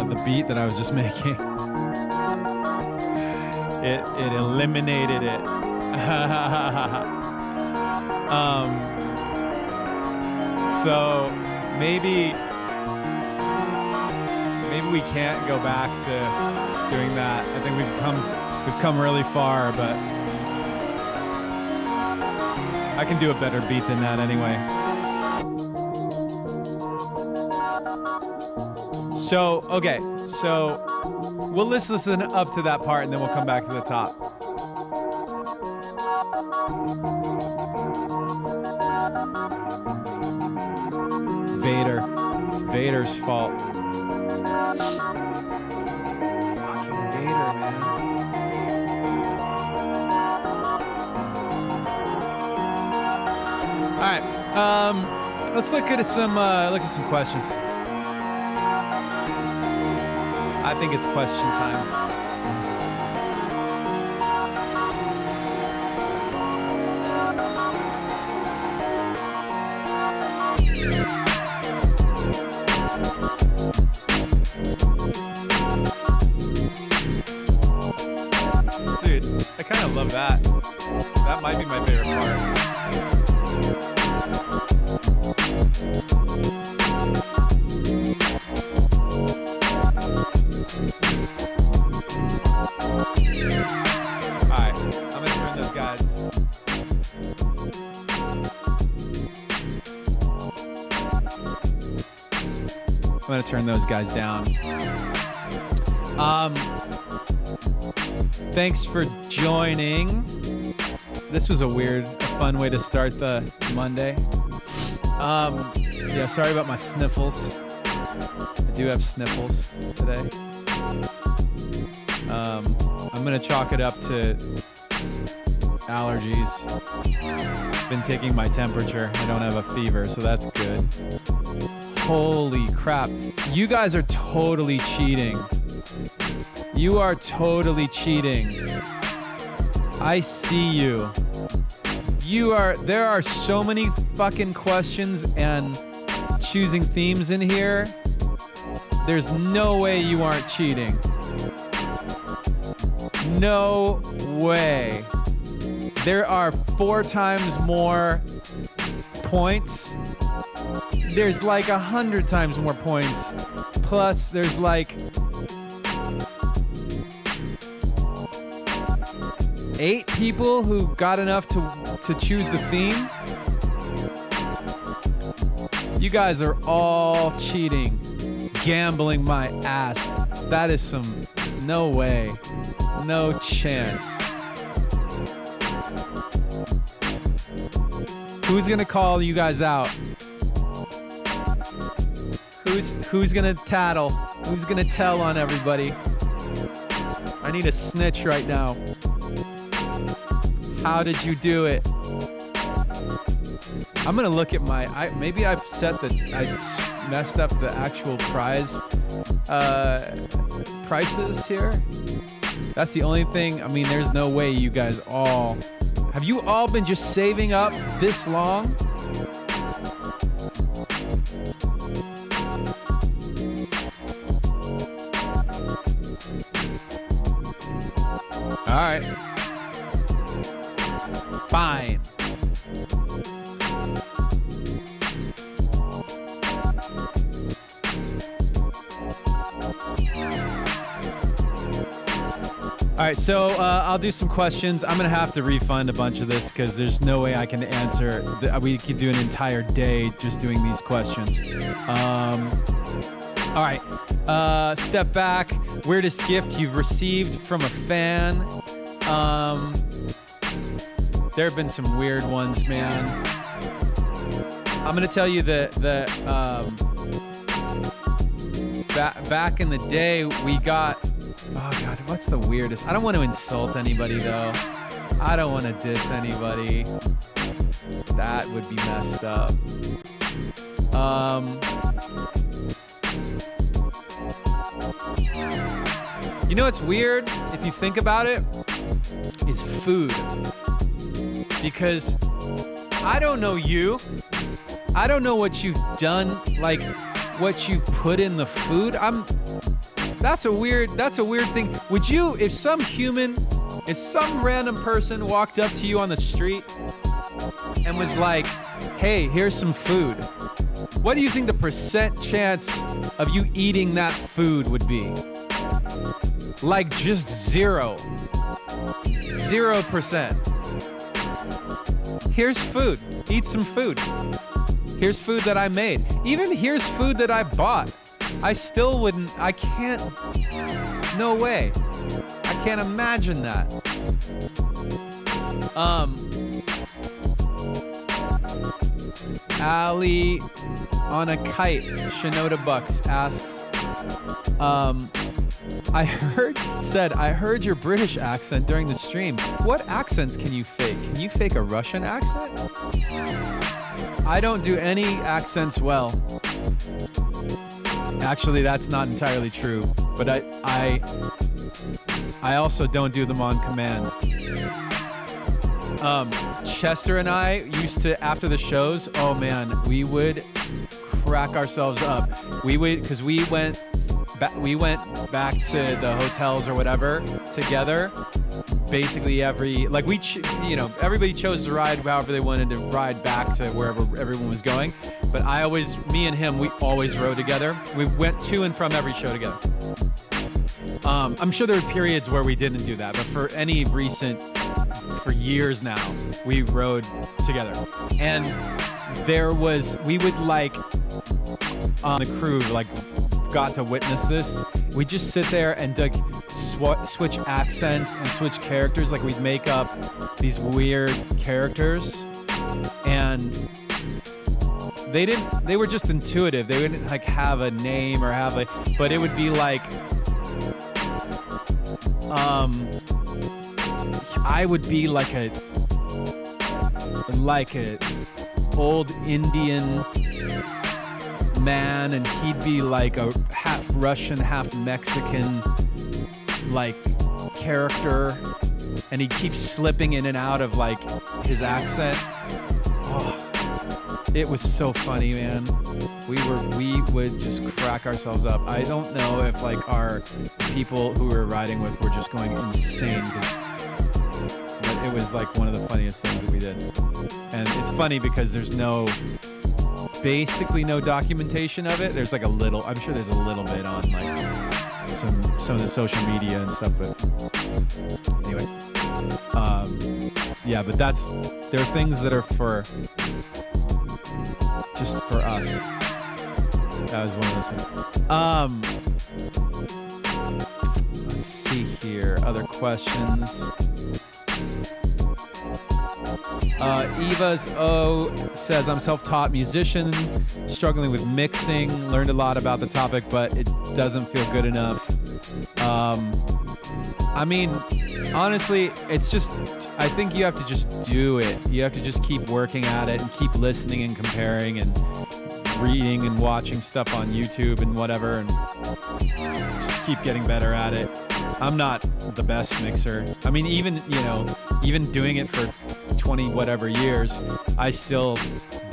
the beat that I was just making. It eliminated it. So maybe we can't go back to doing that. I think we've come really far, but I can do a better beat than that anyway. So, okay, so we'll listen up to that part and then we'll come back to the top. Vader. It's Vader's fault. Fucking Vader, man. All right, let's look at some questions. I think it's question time. Dude, I kind of love that. That might be my favorite part. Alright, I'm gonna turn those guys. I'm gonna turn those guys down. Thanks for joining. This was a fun way to start the Monday. Yeah, sorry about my sniffles. I do have sniffles today. I'm gonna chalk it up to allergies. Been taking my temperature. I don't have a fever, so that's good. Holy crap. You guys are totally cheating. You are totally cheating. I see you. There are so many fucking questions and choosing themes in here. There's no way you aren't cheating. No way. There are 4 times more points. There's like 100 times more points. Plus, there's like 8 people who got enough to choose the theme. You guys are all cheating, gambling my ass. That is no way, no chance. Who's gonna call you guys out? Who's gonna tattle? Who's gonna tell on everybody? I need a snitch right now. How did you do it? I'm gonna look at maybe I've I messed up the actual prices here. That's the only thing. I mean, there's no way you guys have you all been just saving up this long? All right. Fine. All right, so I'll do some questions. I'm going to have to refund a bunch of this because there's no way I can answer. We could do an entire day just doing these questions. All right, step back. Weirdest gift you've received from a fan. There have been some weird ones, man. I'm going to tell you that back in the day, we got... Oh, God, what's the weirdest? I don't want to insult anybody, though. I don't want to diss anybody. That would be messed up. You know what's weird, if you think about it, is food. Because I don't know you. I don't know what you've done, like what you've put in the food. That's a weird thing. Would you, if some random person walked up to you on the street and was like, hey, here's some food, what do you think the percent chance of you eating that food would be? Like just 0%. Here's food. Eat some food. Here's food that I made. Even here's food that I bought. I still wouldn't. I can't. No way. I can't imagine that. Ali on a kite, Shinoda Bucks asks, I heard your British accent during the stream. What accents can you fake? Can you fake a Russian accent? I don't do any accents well. Actually, that's not entirely true, but I also don't do them on command. Chester and I used to, after the shows, oh man, we would crack ourselves up. Because we went back to the hotels or whatever together. Basically everybody chose to ride however they wanted to ride back to wherever everyone was going. But me and him, we always rode together. We went to and from every show together. I'm sure there were periods where we didn't do that, but for years now, we rode together. And we would on the crew, got to witness this. We'd just sit there and switch accents and switch characters. We'd make up these weird characters, and they were just intuitive. They wouldn't have a name or but it would be I would be like a old Indian man, and he'd be like a half Russian, half Mexican character, and he'd keep slipping in and out of his accent. Oh, it was so funny, man. We would just crack ourselves up. I don't know if our people who we were riding with were just going insane, but it was one of the funniest things that we did. And it's funny because there's basically no documentation of it. There's I'm sure there's a little bit on some of the social media and stuff, but anyway. Yeah, but there are things that are just for us. That was one of those things. Let's see here. Other questions. Eva's O says, I'm self-taught musician, struggling with mixing, learned a lot about the topic, but it doesn't feel good enough. Honestly, it's just, I think you have to just do it. You have to just keep working at it and keep listening and comparing and reading and watching stuff on YouTube and whatever, and just keep getting better at it. I'm not the best mixer. Even doing it for 20 whatever years, I still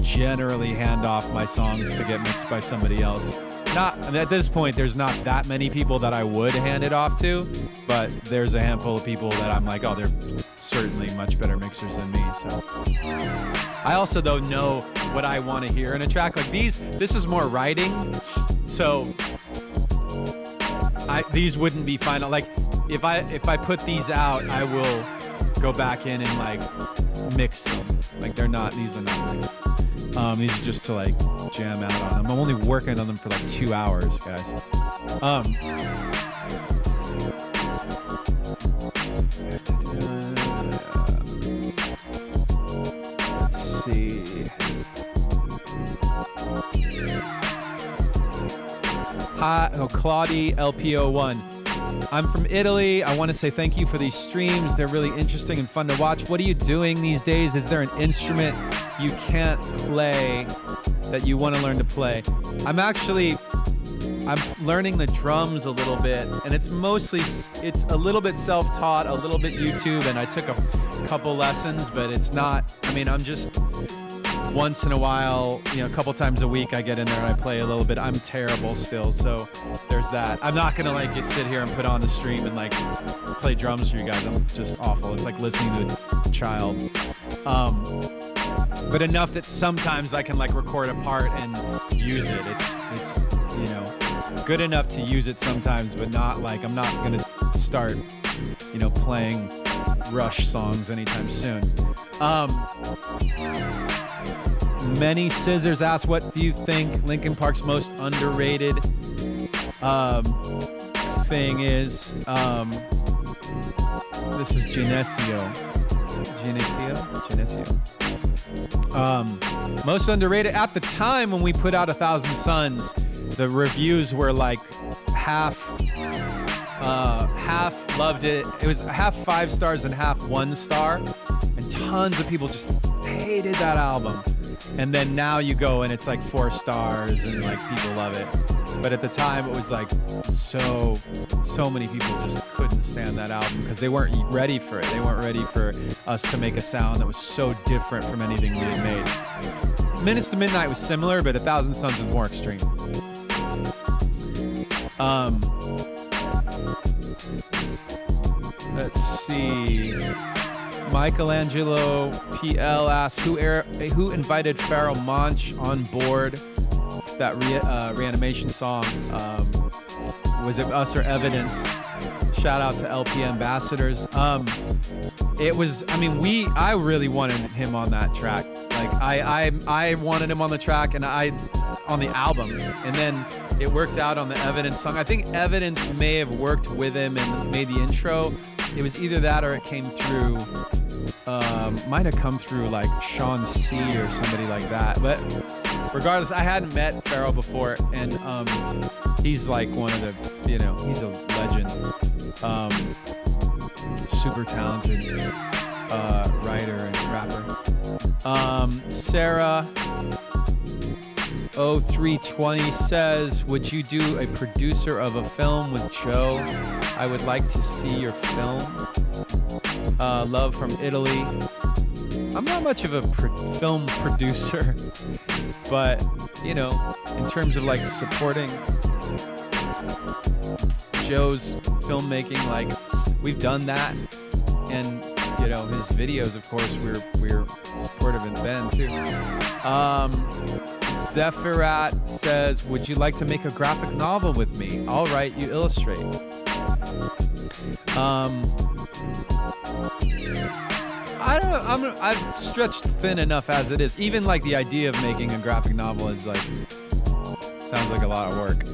generally hand off my songs to get mixed by somebody else. Not at this point, there's not that many people that I would hand it off to, but there's a handful of people that I'm oh, they're certainly much better mixers than me. So I also though know what I want to hear in a track. This is more writing, so these wouldn't be final. If I put these out, I will go back in and mix them. These are not mixed. These are just to jam out on them. I'm only working on them for 2 hours, guys. Let's see. Hi, Claudie LPO1. I'm from Italy. I want to say thank you for these streams. They're really interesting and fun to watch. What are you doing these days? Is there an instrument you can't play that you want to learn to play? I'm learning the drums a little bit, and it's a little bit self-taught, a little bit YouTube, and I took a couple lessons, but it's not, once in a while, a couple times a week, I get in there and I play a little bit. I'm terrible still, so there's that. I'm not gonna like sit here and put on the stream and like play drums for you guys. I'm just awful. It's like listening to a child. But enough that sometimes I can like record a part and use it. It's good enough to use it sometimes, but not like I'm not gonna start playing Rush songs anytime soon. Many Scissors asks, what do you think Linkin Park's most underrated thing is? This is Genesio. Most underrated. At the time when we put out 1,000 Suns, the reviews were like half loved it. It was half 5 stars and half 1 star, and tons of people just hated that album. And then now you go and it's like 4 stars and like people love it. But at the time it was like so many people just couldn't stand that album because they weren't ready for it. They weren't ready for us to make a sound that was so different from anything we had made. Minutes to Midnight was similar, but 1,000 Suns was more extreme. Let's see. Michelangelo PL asks, who invited Pharoah Monch on board that reanimation song? Was it us or Evidence? Shout out to LP Ambassadors. It was, I really wanted him on that track. Like I wanted him on the track and on the album, and then it worked out on the Evidence song. I think Evidence may have worked with him and made the intro. It was either that or it came through, might have come through like Sean C or somebody like that. But regardless, I hadn't met Pharoah before, and he's like one of the, he's a legend. Super talented writer and rapper. Sarah 0320 says, would you do a producer of a film with Joe? I would like to see your film. Love from Italy. I'm not much of a film producer, but in terms of like supporting Joe's filmmaking, like we've done that, and his videos, of course, we're supportive in Ben too. Zephyrat says, would you like to make a graphic novel with me? All right, you illustrate. I don't know. I've stretched thin enough as it is. Even like the idea of making a graphic novel is like, sounds like a lot of work.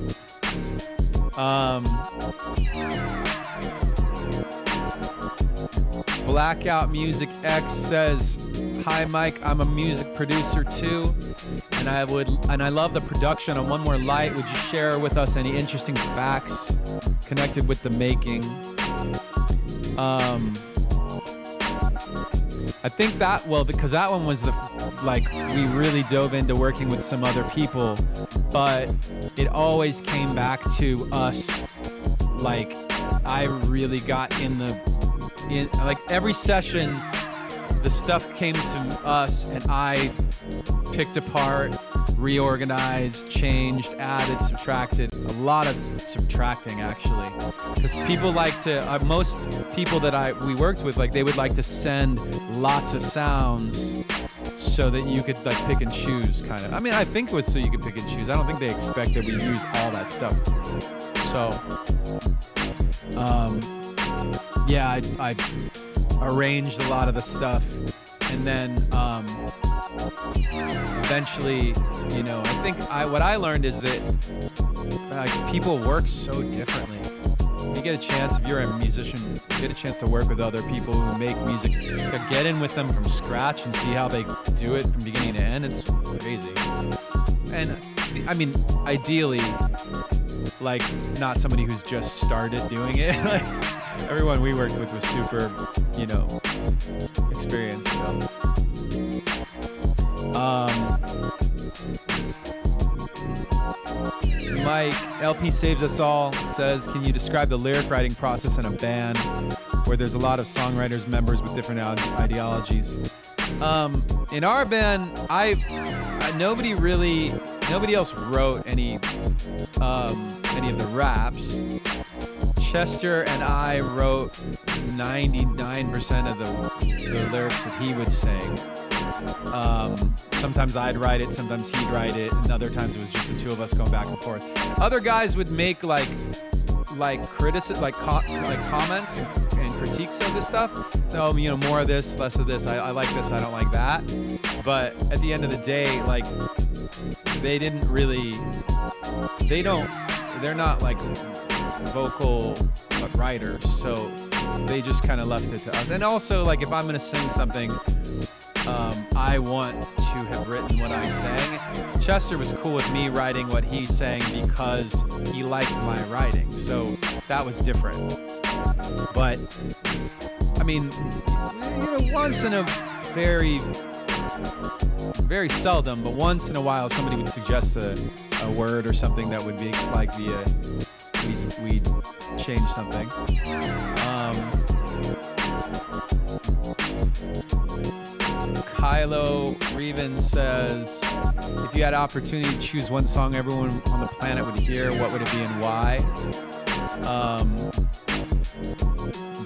Blackout Music X says, hi Mike, I'm a music producer too, and I love the production on One More Light. Would you share with us any interesting facts connected with the making? I think that, because that one was we really dove into working with some other people, but it always came back to us. Like I really got in every session, the stuff came to us and I picked apart, reorganized, changed, added, subtracted. A lot of subtracting, actually, because people like to, most people that we worked with, like they would like to send lots of sounds so that you could like pick and choose, kind of. I think it was so you could pick and choose. I don't think they expected we use all that stuff. So yeah, I arranged a lot of the stuff, and then eventually, I think what I learned is that people work so differently. You get a chance, if you're a musician, you get a chance to work with other people who make music. Get in with them from scratch and see how they do it from beginning to end. It's crazy. And ideally, like not somebody who's just started doing it. Like everyone we worked with was super, experienced. So. Mike, LP Saves Us All says, can you describe the lyric writing process in a band where there's a lot of songwriters, members with different ideologies? In our band, nobody else wrote any of the raps. Chester and I wrote 99% of the lyrics that he would sing. Sometimes I'd write it, sometimes he'd write it, and other times it was just the two of us going back and forth. Other guys would make like comments and critiques of this stuff. So, more of this, less of this. I like this, I don't like that. But at the end of the day, like, they're not like vocal writers, so they just kind of left it to us. And also, like, if I'm gonna sing something, I want to have written what I sang. Chester was cool with me writing what he sang because he liked my writing, so that was different. But I mean, once in a very, very seldom, but once in a while, somebody would suggest a word or something that would be like we'd change something. Kylo Reven says, if you had opportunity to choose one song everyone on the planet would hear, what would it be and why?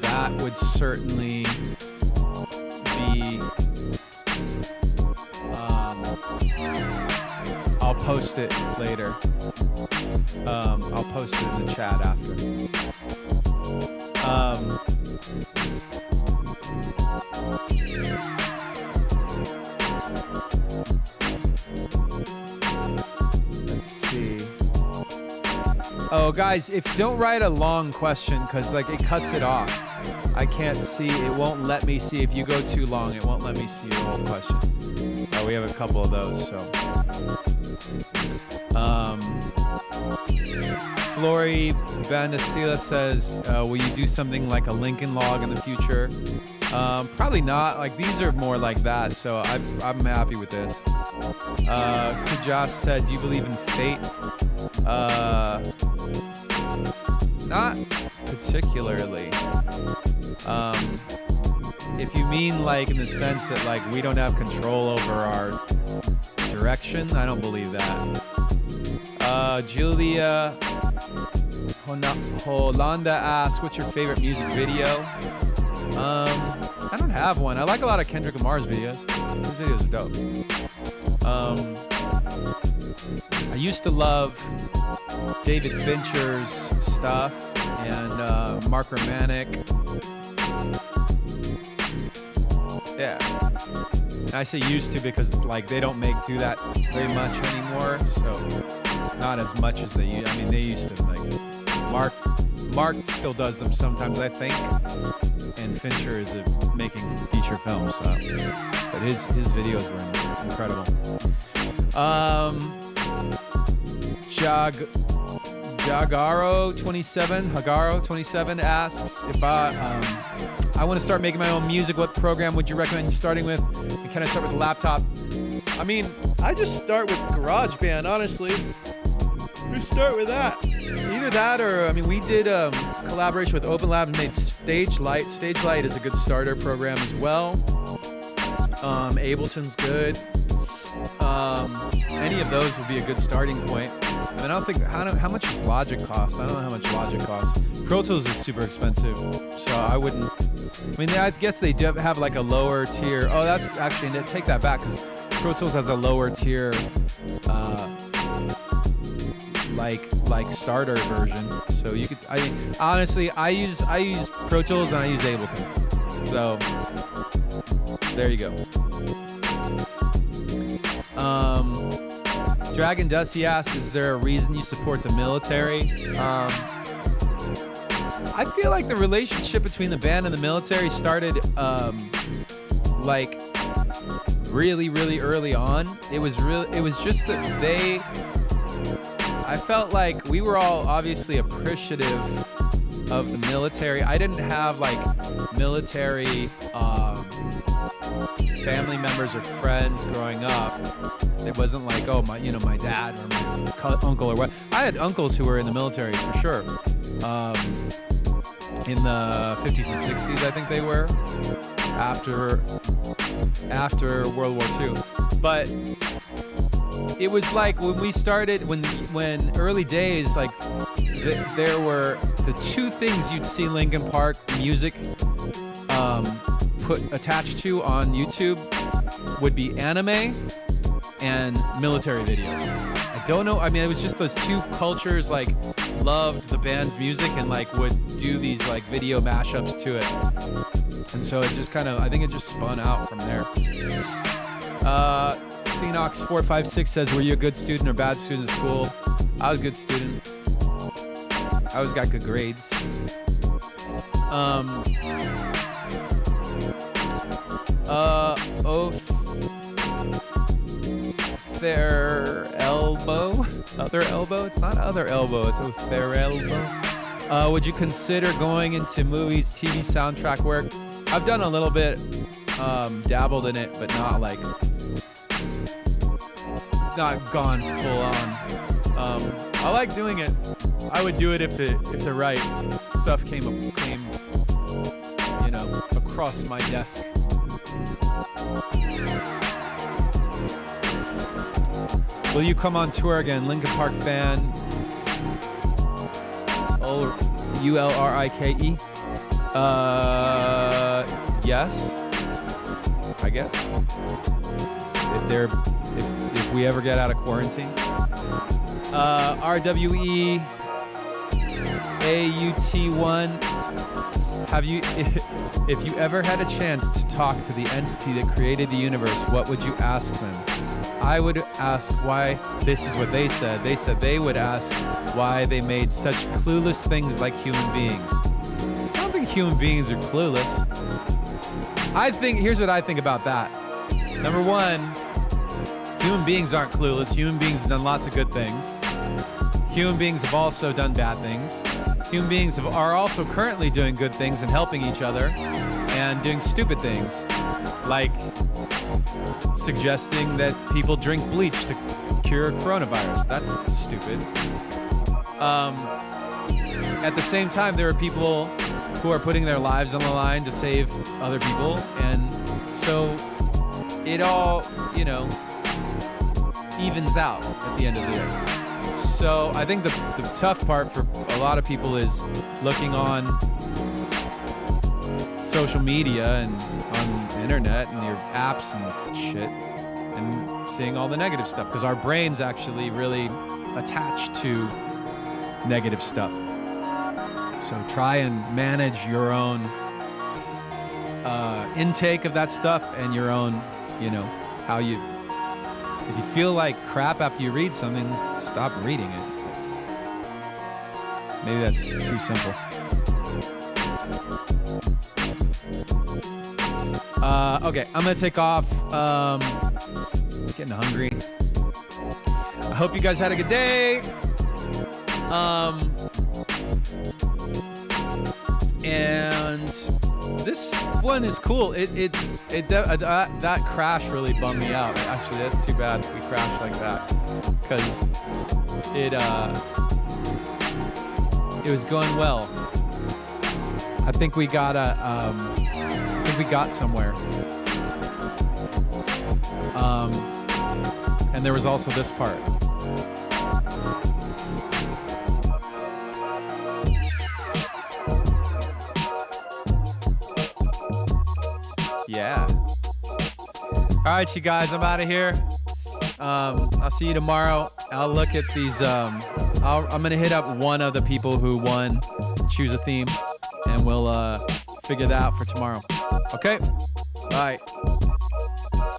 That would certainly be, I'll post it later. I'll post it in the chat after. Let's see. Oh, guys, don't write a long question because like it cuts it off. I can't see. It won't let me see. If you go too long, it won't let me see your whole question. Oh, we have a couple of those. So, Flory Bandasila says, will you do something like a Lincoln log in the future? Probably not. Like, these are more like that, so I'm happy with this. Kujas said, do you believe in fate? Not particularly. If you mean like in the sense that like we don't have control over our direction, I don't believe that. Julia Holanda asks, what's your favorite music video? I don't have one. I like a lot of Kendrick Lamar's videos. His videos are dope. I used to love David Fincher's stuff and Mark Romanek. Yeah. And I say used to because like they don't do that very much anymore, so not as much as they used. I mean, they used to like Mark still does them sometimes, I think, and Fincher is making feature films, so but his videos were incredible. Hagaro27 asks if I want to start making my own music. What program would you recommend starting with? And can I start with a laptop? I mean, I just start with GarageBand, honestly. We start with that. Either that or, I mean, we did collaboration with Open Lab and made Stage Light. Stage Light is a good starter program as well. Ableton's good. Any of those would be a good starting point. And I don't think, how much does Logic cost? I don't know how much Logic costs. Pro Tools is super expensive, so I wouldn't. I mean, I guess they do have like a lower tier. Oh, that's actually, take that back, because Pro Tools has a lower tier, like starter version. So you could, honestly, I use Pro Tools and I use Ableton. So there you go. Dragon Dusty asks, is there a reason you support the military? I feel like the relationship between the band and the military started like really, really early on. It was just that I felt like we were all obviously appreciative of the military. I didn't have like military family members or friends growing up. It wasn't like, oh, my dad or my uncle or what. I had uncles who were in the military for sure. In the 50s and 60s, I think they were, after World War II. But it was like when we started, when early days, like there were the two things you'd see Linkin Park music put attached to on YouTube would be anime and military videos. I don't know. I mean, it was just those two cultures like loved the band's music and like would do these like video mashups to it. And so it just kind of, I think it just spun out from there. Cnox456 says, were you a good student or bad student at school? I was a good student. I always got good grades. Other elbow? It's not other elbow, it's their elbow. Would you consider going into movies, TV soundtrack work? I've done a little bit, dabbled in it, but not like, not gone full on. I like doing it. I would do it if the right stuff came, across my desk. Will you come on tour again? Linkin Park fan. Ulrike. Yes. I guess. If we ever get out of quarantine. RWE AUT1. Have you, if you ever had a chance to talk to the entity that created the universe, what would you ask them? I would ask why, this is what they said. They said they would ask why they made such clueless things like human beings. I don't think human beings are clueless. Here's what I think about that. Number one, human beings aren't clueless. Human beings have done lots of good things. Human beings have also done bad things. Human beings are also currently doing good things and helping each other and doing stupid things, like suggesting that people drink bleach to cure coronavirus. That's stupid. At the same time, there are people who are putting their lives on the line to save other people, and so it all, evens out at the end of the day. So I think the tough part for a lot of people is looking on social media and on the internet and your apps and shit and seeing all the negative stuff, because our brain's actually really attached to negative stuff. So try and manage your own intake of that stuff and your own, how you, if you feel like crap after you read something, stop reading it. Maybe that's too simple. Okay, I'm gonna take off. Getting hungry. I hope you guys had a good day. And this one is cool. That crash really bummed me out. Actually, that's too bad we crashed like that, because it was going well. I think we got somewhere. And there was also this part. Yeah. All right, you guys, I'm out of here. I'll see you tomorrow. I'll look at these. I'm gonna hit up one of the people who won, choose a theme, and we'll figure that out for tomorrow. Okay. Bye.